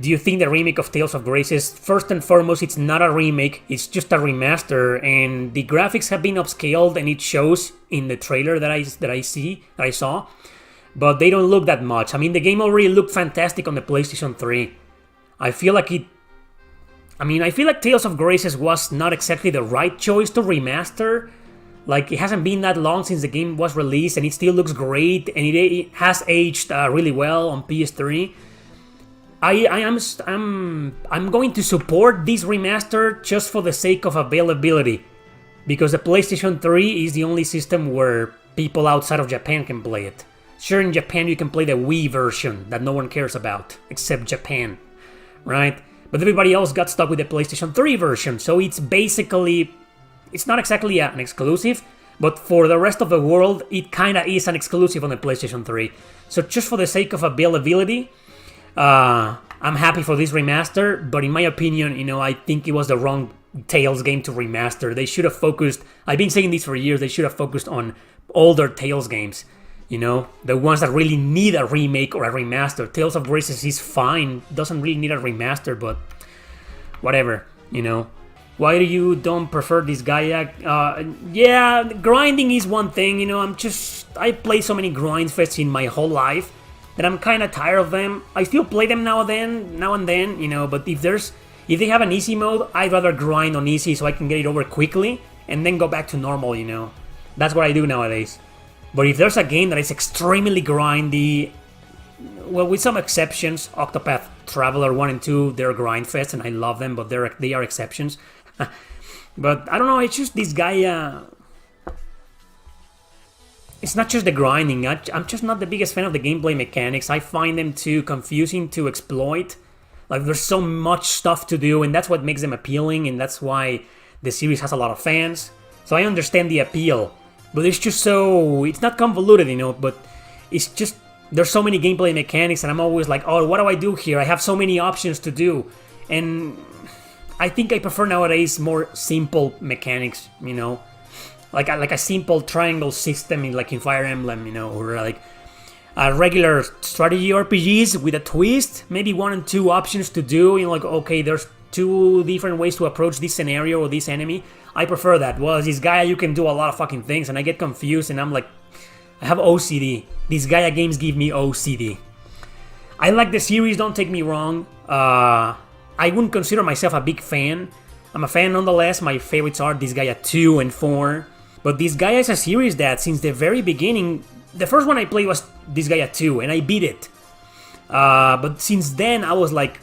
Do you think the remake of Tales of Graces, first and foremost, it's not a remake, it's just a remaster, and the graphics have been upscaled, and it shows in the trailer that I saw, but they don't look that much. I mean, the game already looked fantastic on the PlayStation 3. I feel like Tales of Graces was not exactly the right choice to remaster. Like, it hasn't been that long since the game was released, and it still looks great, and it has aged really well on PS3. I'm going to support this remaster just for the sake of availability, because the PlayStation 3 is the only system where people outside of Japan can play it. Sure, in Japan you can play the Wii version that no one cares about, except Japan, right? But everybody else got stuck with the PlayStation 3 version, so it's not exactly an exclusive, but for the rest of the world, it kinda is an exclusive on the PlayStation 3. So just for the sake of availability, I'm happy for this remaster, but in my opinion, I think it was the wrong Tales game to remaster. They should have focused, I've been saying this for years, they should have focused on older Tales games. The ones that really need a remake or a remaster. Tales of Graces is fine, doesn't really need a remaster, but whatever, Why do you don't prefer Disgaea? Yeah, grinding is one thing, I play so many grind fests in my whole life that I'm kind of tired of them. I still play them now and then, but if they have an easy mode, I'd rather grind on easy so I can get it over quickly and then go back to normal, That's what I do nowadays. But if there's a game that is extremely grindy, well, with some exceptions, Octopath Traveler 1 and 2, they're grind fest and I love them, but they are exceptions. But I don't know, it's just this guy, it's not just the grinding, I'm just not the biggest fan of the gameplay mechanics. I find them too confusing to exploit. Like, there's so much stuff to do, and that's what makes them appealing, and that's why the series has a lot of fans. So I understand the appeal, but it's just it's not convoluted, but it's just, there's so many gameplay mechanics, and I'm always like, oh, what do I do here? I have so many options to do, and I think I prefer nowadays more simple mechanics, like a simple triangle system in Fire Emblem, or like regular strategy RPGs with a twist, maybe 1 and 2 options to do, okay, there's 2 different ways to approach this scenario or this enemy. I prefer that. Well, as Disgaea, you can do a lot of fucking things, and I get confused, and I'm like, I have OCD. Disgaea games give me OCD. I like the series, don't take me wrong. I wouldn't consider myself a big fan. I'm a fan nonetheless. My favorites are Disgaea 2 and 4. But Disgaea is a series that, since the very beginning, the first one I played was Disgaea 2, and I beat it. But since then, I was like,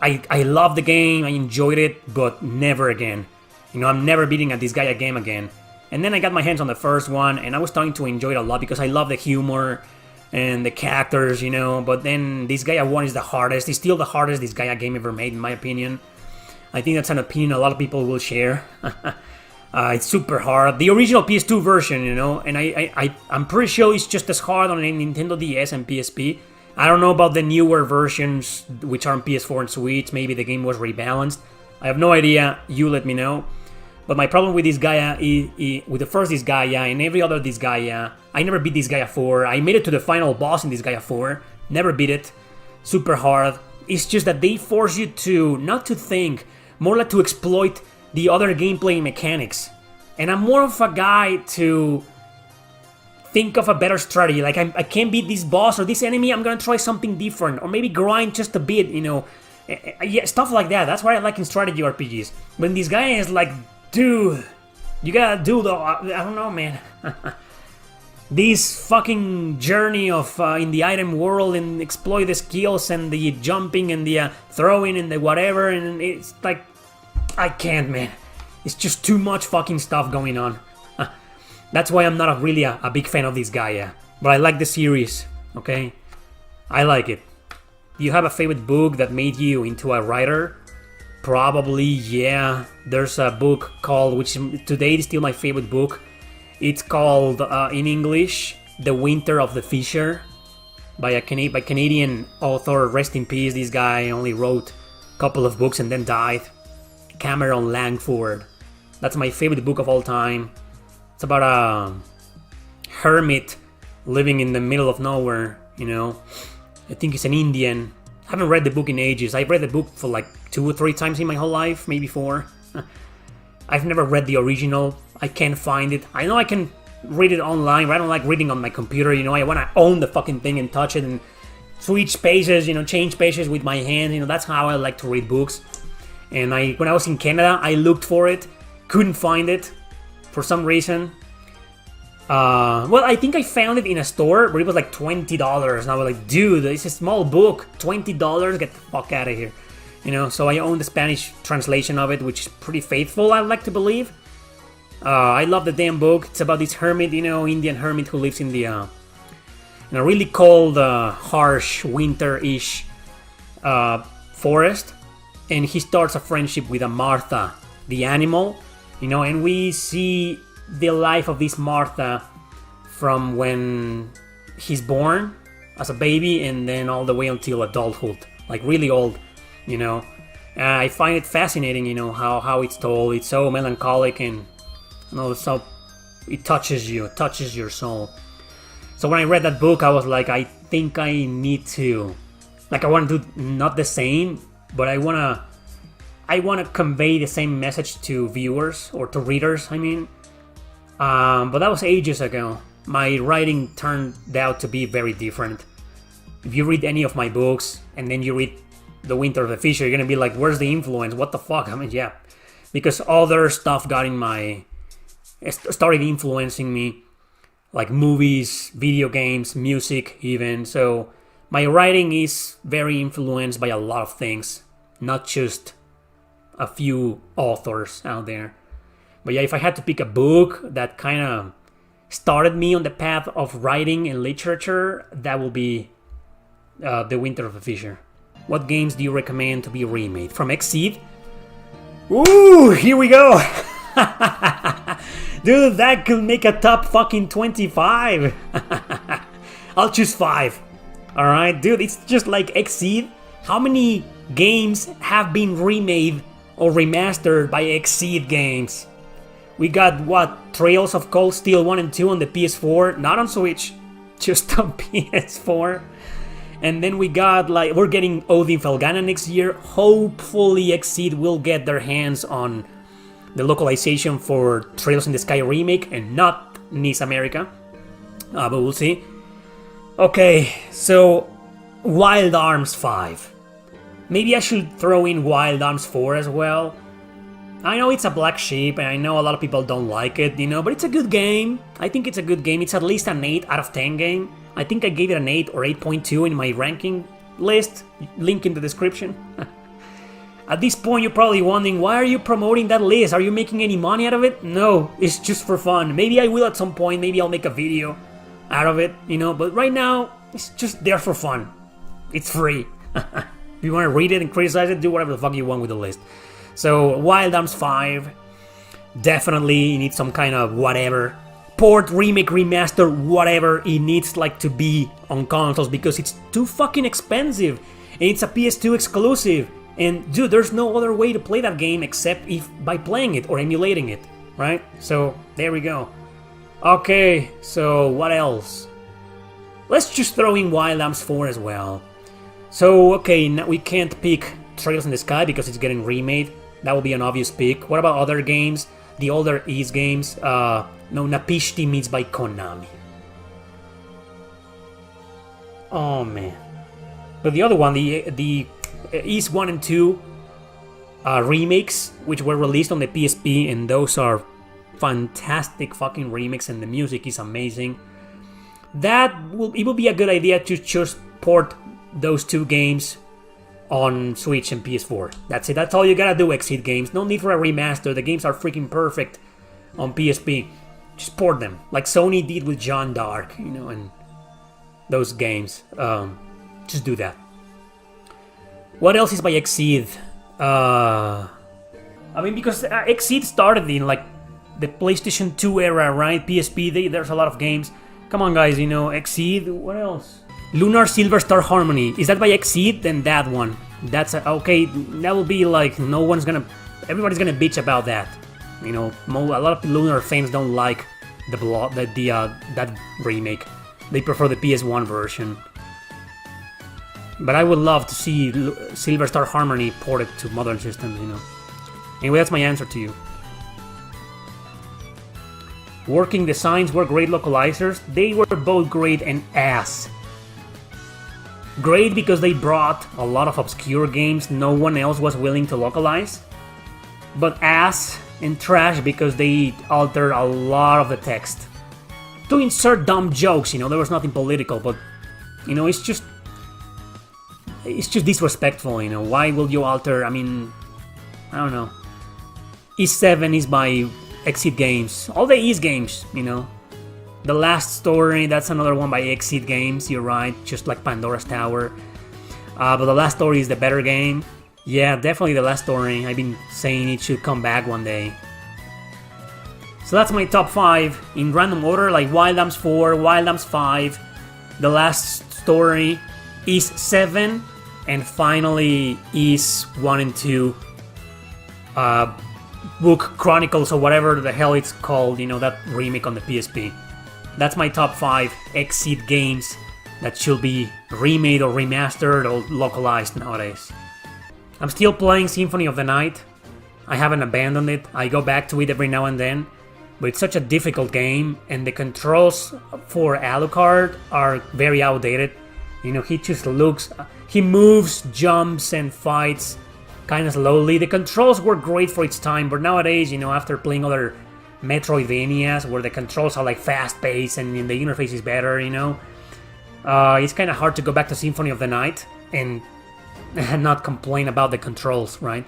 I love the game, I enjoyed it, but never again. I'm never beating a Disgaea game again. And then I got my hands on the first one, and I was starting to enjoy it a lot because I love the humor and the characters, But then Disgaea 1 is the hardest. It's still the hardest Disgaea game ever made, in my opinion. I think that's an opinion a lot of people will share. It's super hard. The original PS2 version, and I'm pretty sure it's just as hard on a Nintendo DS and PSP. I don't know about the newer versions, which are on PS4 and Switch. Maybe the game was rebalanced. I have no idea. You let me know. But my problem with Disgaea, with the first Disgaea and every other Disgaea, I never beat Disgaea 4. I made it to the final boss in Disgaea 4. Never beat it. Super hard. It's just that they force you to, not to think, more like to exploit the other gameplay mechanics. And I'm more of a guy to think of a better strategy. Like, I can't beat this boss or this enemy, I'm gonna try something different. Or maybe grind just a bit, Yeah, stuff like that. That's what I like in strategy RPGs. When this guy is like, dude, you gotta do I don't know, man. This fucking journey of in the item world and exploit the skills and the jumping and the throwing and the whatever, and it's like, I can't, man. It's just too much fucking stuff going on. That's why I'm not really a big fan of this guy, yeah. But I like the series, okay? I like it. Do you have a favorite book that made you into a writer? Probably, yeah. There's a book called, which today is still my favorite book. It's called, in English, The Winter of the Fisher, by a Canadian author. Rest in peace, this guy only wrote a couple of books and then died. Cameron Langford. That's my favorite book of all time. It's about a hermit living in the middle of nowhere, I think he's an Indian, haven't read the book in ages. I've read the book for like 2 or 3 times in my whole life, maybe 4. I've never read the original. I can't find it. I know I can read it online, but I don't like reading on my computer, you know. I want to own the fucking thing and touch it and switch pages, you know, change pages with my hand, you know. That's how I like to read books. And when I was in Canada, I looked for it, couldn't find it for some reason. Well, I think I found it in a store, but it was like $20, and I was like, dude, it's a small book, $20, get the fuck out of here, you know. So I own the Spanish translation of it, which is pretty faithful, I like to believe. I love the damn book. It's about this hermit, you know, Indian hermit who lives in a really cold, harsh, winter-ish forest, and he starts a friendship with a Martha, the animal, you know, and we see the life of this Martha from when he's born as a baby and then all the way until adulthood, like really old, you know. I find it fascinating, you know, how it's told. It's so melancholic and, you know, so it touches you, it touches your soul. So when I read that book, I was like, I think I need to, like, I want to do not the same, but I want to convey the same message to viewers, or to readers, I mean. But that was ages ago. My writing turned out to be very different. If you read any of my books, and then you read The Winter of the Fisher, you're gonna be like, where's the influence? What the fuck? I mean, yeah. Because other stuff started influencing me, like movies, video games, music even. So my writing is very influenced by a lot of things, not just a few authors out there. But yeah, if I had to pick a book that kind of started me on the path of writing and literature, that will be The Winter of the Fisher. What games do you recommend to be remade? From XSeed? Ooh, here we go! Dude, that could make a top fucking 25! I'll choose 5. Alright, dude, it's just like XSeed. How many games have been remade or remastered by XSeed games? We got, what, Trails of Cold Steel 1 and 2 on the PS4, not on Switch, just on PS4. And then we got, like, we're getting Odin Felgana next year. Hopefully XSeed will get their hands on the localization for Trails in the Sky remake and not NIS America. But we'll see. Okay, so Wild Arms 5. Maybe I should throw in Wild Arms 4 as well. I know it's a black sheep, and I know a lot of people don't like it, you know, but it's a good game. I think it's a good game. It's at least an 8 out of 10 game. I think I gave it an 8 or 8.2 in my ranking list. Link in the description. At this point, you're probably wondering, why are you promoting that list? Are you making any money out of it? No, it's just for fun. Maybe I will at some point. Maybe I'll make a video out of it, you know, but right now, it's just there for fun. It's free. If you want to read it and criticize it, do whatever the fuck you want with the list. So, Wild Arms 5, definitely you need some kind of whatever. Port, remake, remaster, whatever it needs like to be on consoles because it's too fucking expensive. And it's a PS2 exclusive. And dude, there's no other way to play that game except if by playing it or emulating it, right? So, there we go. Okay, so what else? Let's just throw in Wild Arms 4 as well. So, okay, now we can't pick Trails in the Sky because it's getting remade. That will be an obvious pick. What about other games? The older East games? No, Napishti meets by Konami. Oh man. But the other one, the East 1 and 2 remakes, which were released on the PSP, and those are fantastic fucking remakes, and the music is amazing. It will be a good idea to just port those 2 games on Switch and PS4. That's it. That's all you gotta do, XSeed Games. No need for a remaster. The games are freaking perfect on PSP. Just port them, like Sony did with Jeanne d'Arc, you know, and those games. Just do that. What else is by XSeed? I mean, because XSeed started in like the PlayStation 2 era, right? PSP. There's a lot of games. Come on, guys. You know, XSeed. What else? Lunar Silver Star Harmony. Is that by XSeed? Then that one. That's okay. That will be like everybody's gonna bitch about that. You know, a lot of Lunar fans don't like that remake. They prefer the PS1 version. But I would love to see Silver Star Harmony ported to modern systems, you know. Anyway, that's my answer to you. Working designs were great localizers. They were both great and ass. Great because they brought a lot of obscure games no one else was willing to localize. But ass and trash because they altered a lot of the text. To insert dumb jokes, you know, there was nothing political, but, you know, it's just disrespectful, you know. Why will you alter, I mean, I don't know. E7 is by XSeed Games. All the East games, you know. The Last Story, that's another one by XSeed Games, you're right, just like Pandora's Tower. But The Last Story is the better game. Yeah, definitely The Last Story. I've been saying it should come back one day. So that's my top 5 in random order, like Wild Arms 4, Wild Arms 5, The Last Story, is 7, and finally is 1 and 2. Book Chronicles or whatever the hell it's called, you know, that remake on the PSP. That's my top 5 XSeed games that should be remade or remastered or localized nowadays. I'm still playing Symphony of the Night. I haven't abandoned it. I go back to it every now and then. But it's such a difficult game, and the controls for Alucard are very outdated. You know, he moves, jumps, and fights kind of slowly. The controls were great for its time, but nowadays, you know, after playing other Metroidvanias where the controls are like fast-paced and the interface is better, you know, it's kind of hard to go back to Symphony of the Night and not complain about the controls, right?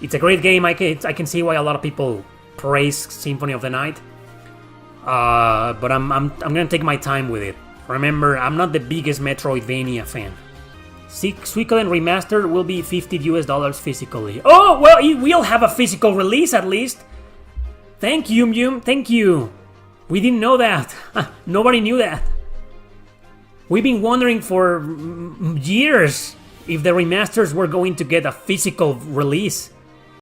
It's a great game. I can see why a lot of people praise Symphony of the Night, but I'm gonna take my time with it. Remember, I'm not the biggest Metroidvania fan. Suikoden Remastered will be $50 physically. Oh, well, it will have a physical release at least. Thank you, Yum. Thank you. We didn't know that. Nobody knew that. We've been wondering for years if the remasters were going to get a physical release.